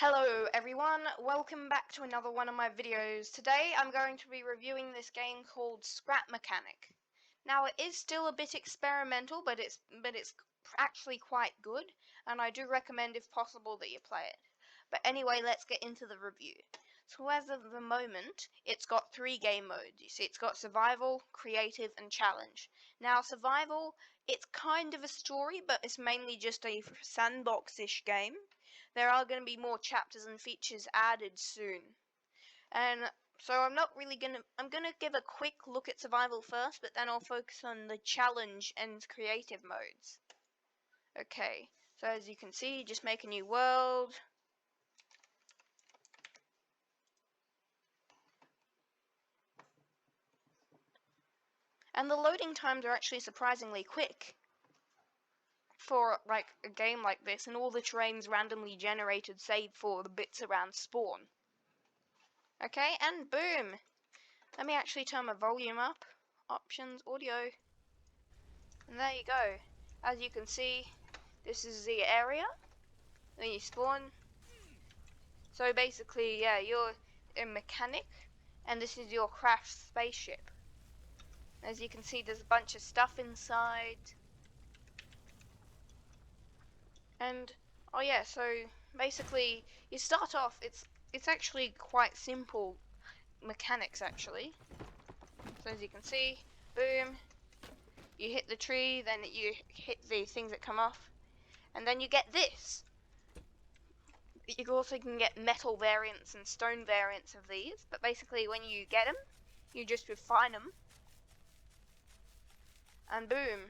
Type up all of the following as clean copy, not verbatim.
Hello everyone, welcome back to another one of my videos. Today I'm going to be reviewing this game called Scrap Mechanic. Now it is still a bit experimental, but it's actually quite good, and I do recommend if possible that you play it. But anyway, let's get into the review. So as of the moment, it's got 3 game modes. You see, it's got Survival, Creative, and Challenge. Now Survival, it's kind of a story, but it's mainly just a sandbox-ish game. There are going to be more chapters and features added soon. And so I'm going to give a quick look at survival first, but then I'll focus on the challenge and creative modes. Okay, so as you can see, just make a new world. And the loading times are actually surprisingly quick for like a game like this, and all the terrain's randomly generated save for the bits around spawn. Okay, and boom! Let me actually turn my volume up. Options, audio. And there you go. As you can see, this is the area. Then you spawn. So basically, yeah, you're a mechanic, and this is your craft spaceship. As you can see, there's a bunch of stuff inside. And oh yeah, so basically you start off, it's actually quite simple mechanics actually. So as you can see, boom, you hit the tree, then you hit the things that come off, and then you get this. You also can get metal variants and stone variants of these, but basically when you get them, you just refine them, and boom.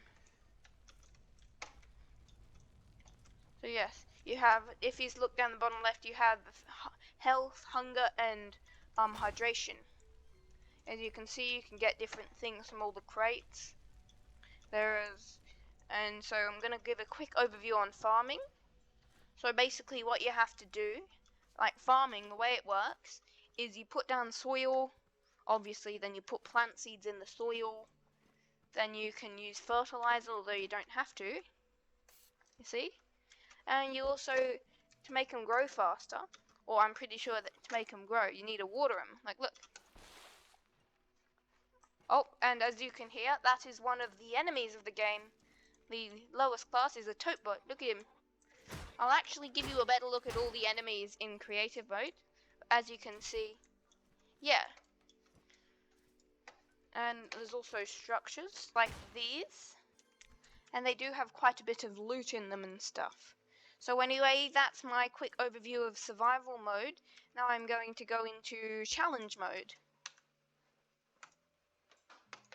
So yes, you have, if you look down the bottom left, you have health, hunger, and hydration. As you can see, you can get different things from all the crates. And so I'm going to give a quick overview on farming. So basically what you have to do, like farming, the way it works, is you put down soil, obviously, then you put plant seeds in the soil, then you can use fertilizer, although you don't have to, you see? And you also, to make them grow faster, or I'm pretty sure that to make them grow, you need to water them. Like, look. Oh, and as you can hear, that is one of the enemies of the game. The lowest class is a Totebot. Look at him. I'll actually give you a better look at all the enemies in creative mode. As you can see, yeah. And there's also structures like these, and they do have quite a bit of loot in them and stuff. So anyway, that's my quick overview of survival mode. Now I'm going to go into challenge mode.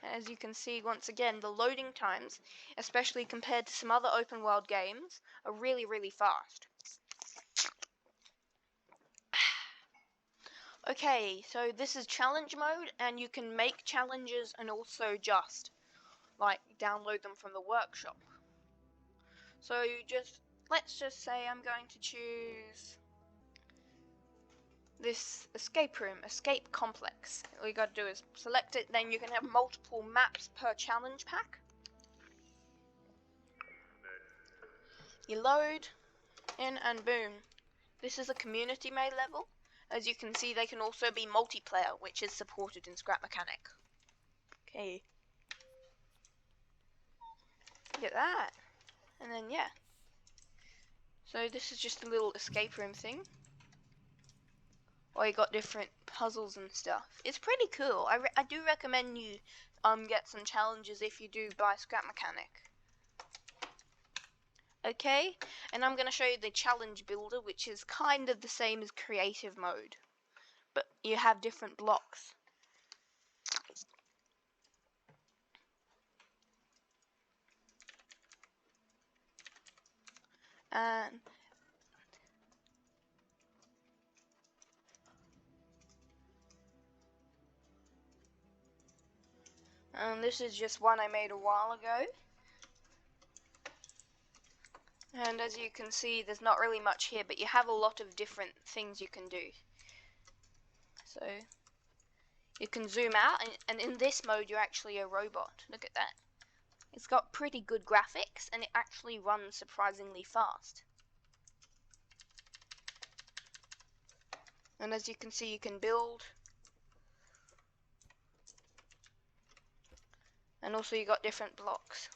As you can see, once again, the loading times, especially compared to some other open world games, are really fast. Okay, so this is challenge mode, and you can make challenges and also just like download them from the workshop. So let's just say I'm going to choose this escape room, escape complex. All you gotta do is select it, then you can have multiple maps per challenge pack. You load in and boom. This is a community made level. As you can see, they can also be multiplayer, which is supported in Scrap Mechanic. Okay. Look at that. And then yeah. So this is just a little escape room thing. Or you got different puzzles and stuff. It's pretty cool. I do recommend you get some challenges if you do buy Scrap Mechanic. Okay, and I'm going to show you the challenge builder, which is kind of the same as creative mode, but you have different blocks. And this is just one I made a while ago. And as you can see, there's not really much here, but you have a lot of different things you can do. So you can zoom out, and in this mode you're actually a robot. Look at that. It's got pretty good graphics, and it actually runs surprisingly fast. And as you can see, you can build. And also you got different blocks,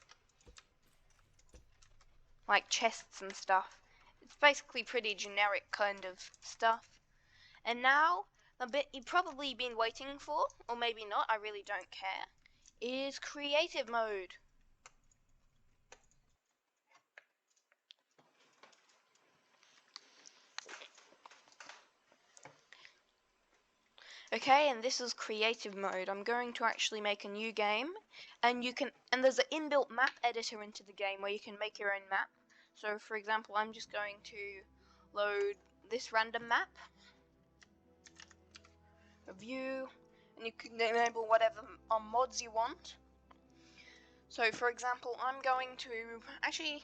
like chests and stuff. It's basically pretty generic kind of stuff. And now, the bit you've probably been waiting for, or maybe not, I really don't care, is creative mode. Okay, and this is creative mode. I'm going to actually make a new game, and there's an inbuilt map editor into the game where you can make your own map. So for example, I'm just going to load this random map, a view, and you can enable whatever mods you want. So for example, I'm going to, actually,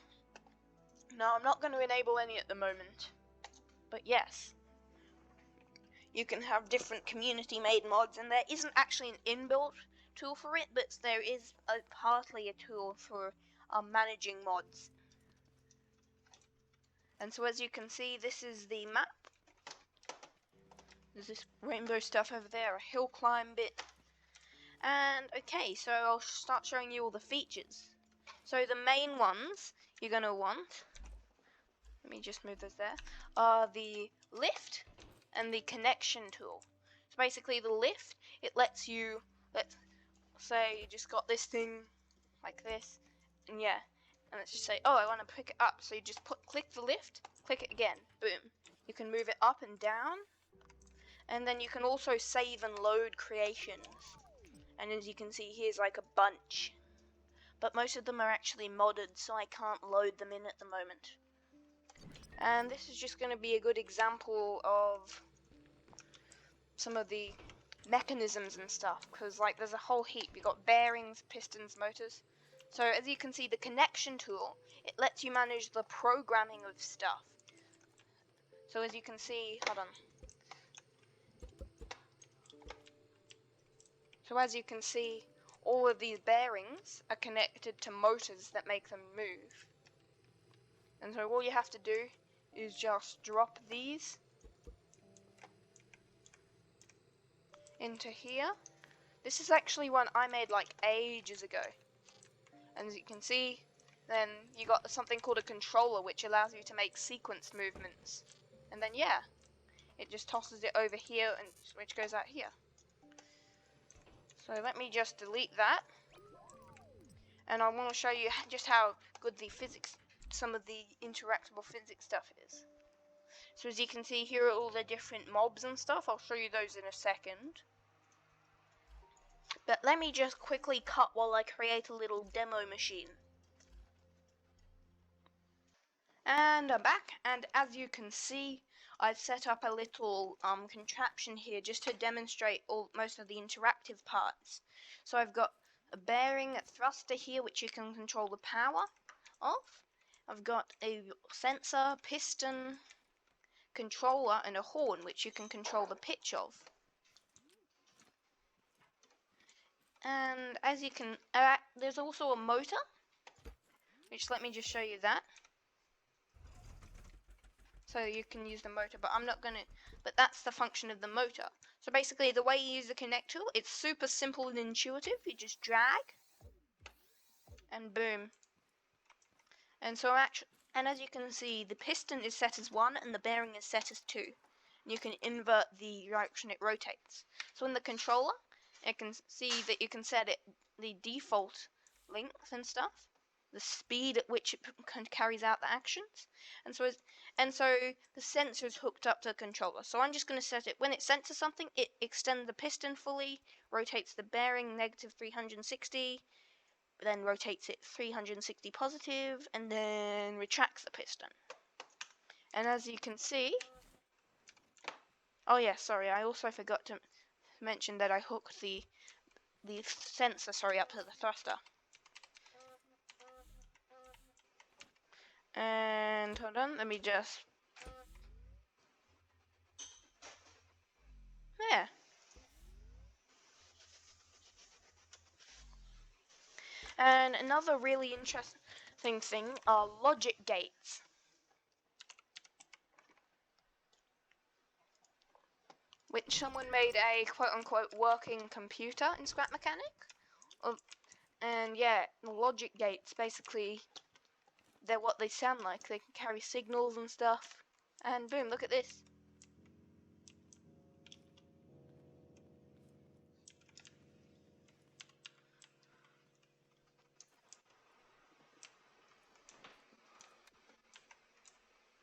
no, I'm not going to enable any at the moment, but yes. You can have different community made mods, and there isn't actually an inbuilt tool for it, but there is partly a tool for managing mods. And so as you can see, this is the map. There's this rainbow stuff over there, a hill climb bit. And okay, so I'll start showing you all the features. So the main ones you're going to want, let me just move those there, are the lift and the connection tool. So basically the lift, it lets you, let's say you just got this thing like this, and yeah, and let's just say, oh, I want to pick it up, so you just click the lift, click it again, boom. You can move it up and down, and then you can also save and load creations. And as you can see, here's like a bunch, but most of them are actually modded, so I can't load them in at the moment. And this is just going to be a good example of some of the mechanisms and stuff, because like there's a whole heap. You got bearings, pistons, motors. So as you can see, the connection tool, it lets you manage the programming of stuff. So as you can see, hold on. So as you can see, all of these bearings are connected to motors that make them move. And so all you have to do is just drop these into here. This is actually one I made like ages ago. And as you can see, then you got something called a controller, which allows you to make sequence movements. And then yeah, it just tosses it over here, and which goes out here. So let me just delete that. And I want to show you just how good the physics, some of the interactable physics stuff is. So as you can see, here are all the different mobs and stuff. I'll show you those in a second. But let me just quickly cut while I create a little demo machine. And I'm back, and as you can see, I've set up a little contraption here just to demonstrate most of the interactive parts. So I've got a bearing, a thruster here, which you can control the power of. I've got a sensor, piston, controller, and a horn, which you can control the pitch of. And as you can, there's also a motor, which let me just show you that. So you can use the motor, but I'm not gonna, but that's the function of the motor. So basically the way you use the connect tool, it's super simple and intuitive. You just drag and boom. And so and as you can see, the piston is set as 1 and the bearing is set as 2. And you can invert the direction it rotates. So in the controller, you can see that you can set it the default length and stuff, the speed at which it carries out the actions, and so the sensor is hooked up to the controller. So I'm just going to set it, when it senses something, it extends the piston fully, rotates the bearing negative 360, then rotates it 360 positive, and then retracts the piston. And as you can see, oh yeah, sorry, I also forgot to mention that I hooked the sensor, up to the thruster. And hold on, let me just, yeah. And another really interesting thing are logic gates. which someone made a quote-unquote working computer in Scrap Mechanic. And yeah, the logic gates, basically, they're what they sound like. They can carry signals and stuff. And boom, look at this.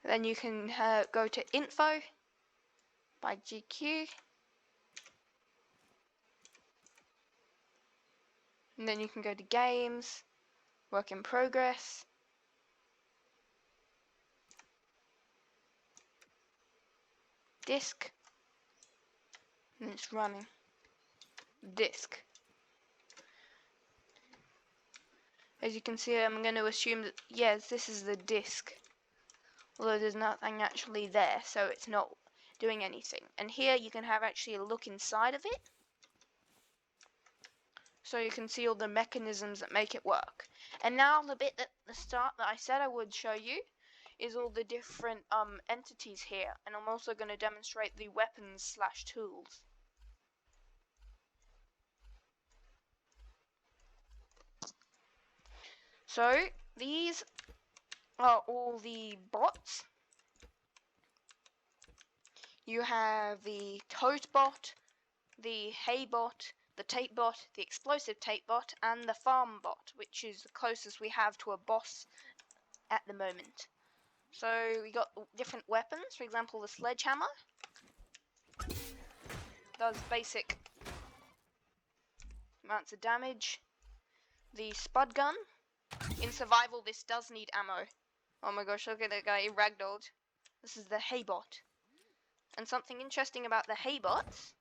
Then you can go to Info by GQ. And then you can go to Games, Work in Progress. Disk. And it's running. Disk. As you can see, I'm going to assume that, yes, this is the disk. Although there's nothing actually there, so it's not doing anything. And here you can have actually a look inside of it. So you can see all the mechanisms that make it work. And now the bit at the start that I said I would show you is all the different entities here. And I'm also going to demonstrate the weapons / tools. So these are all the bots. You have the tote bot, the hay bot, the tape bot, the explosive tape bot, and the farm bot, which is the closest we have to a boss at the moment. So we got different weapons. For example, the sledgehammer does basic amounts of damage. The spud gun. In survival, this does need ammo. Oh my gosh, look at that guy, he ragdolled. This is the hay bot. And something interesting about the hay bots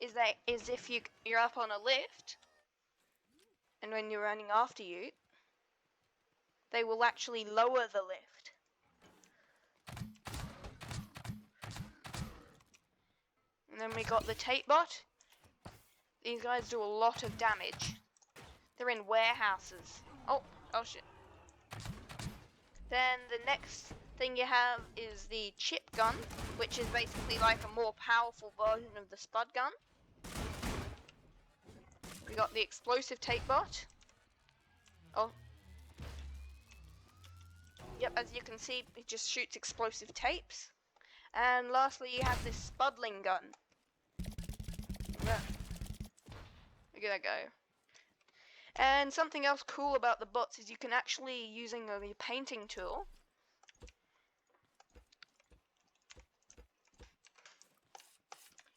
is that if you're up on a lift, and when you're running after you, they will actually lower the lift. And then we got the tape bot. These guys do a lot of damage. They're in warehouses. Oh shit. Then the next thing you have is the chip gun, which is basically like a more powerful version of the spud gun. We got the explosive tape bot. Oh. Yep, as you can see, it just shoots explosive tapes. And lastly, you have this spudling gun. Look at that go. And something else cool about the bots is you can actually, using a painting tool,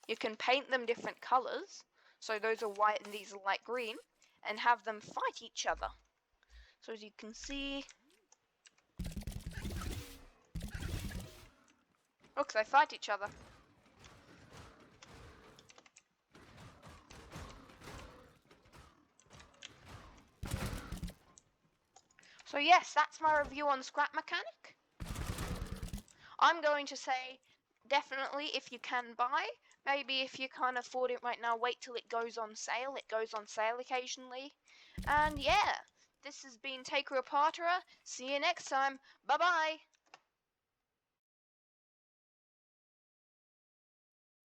you can paint them different colors. So those are white and these are light green, and have them fight each other. So as you can see, look, they fight each other. So yes, that's my review on Scrap Mechanic. I'm going to say, definitely, if you can buy, maybe if you can't afford it right now, wait till it goes on sale. It goes on sale occasionally. And yeah, this has been Take Real Partera. See you next time. Bye-bye.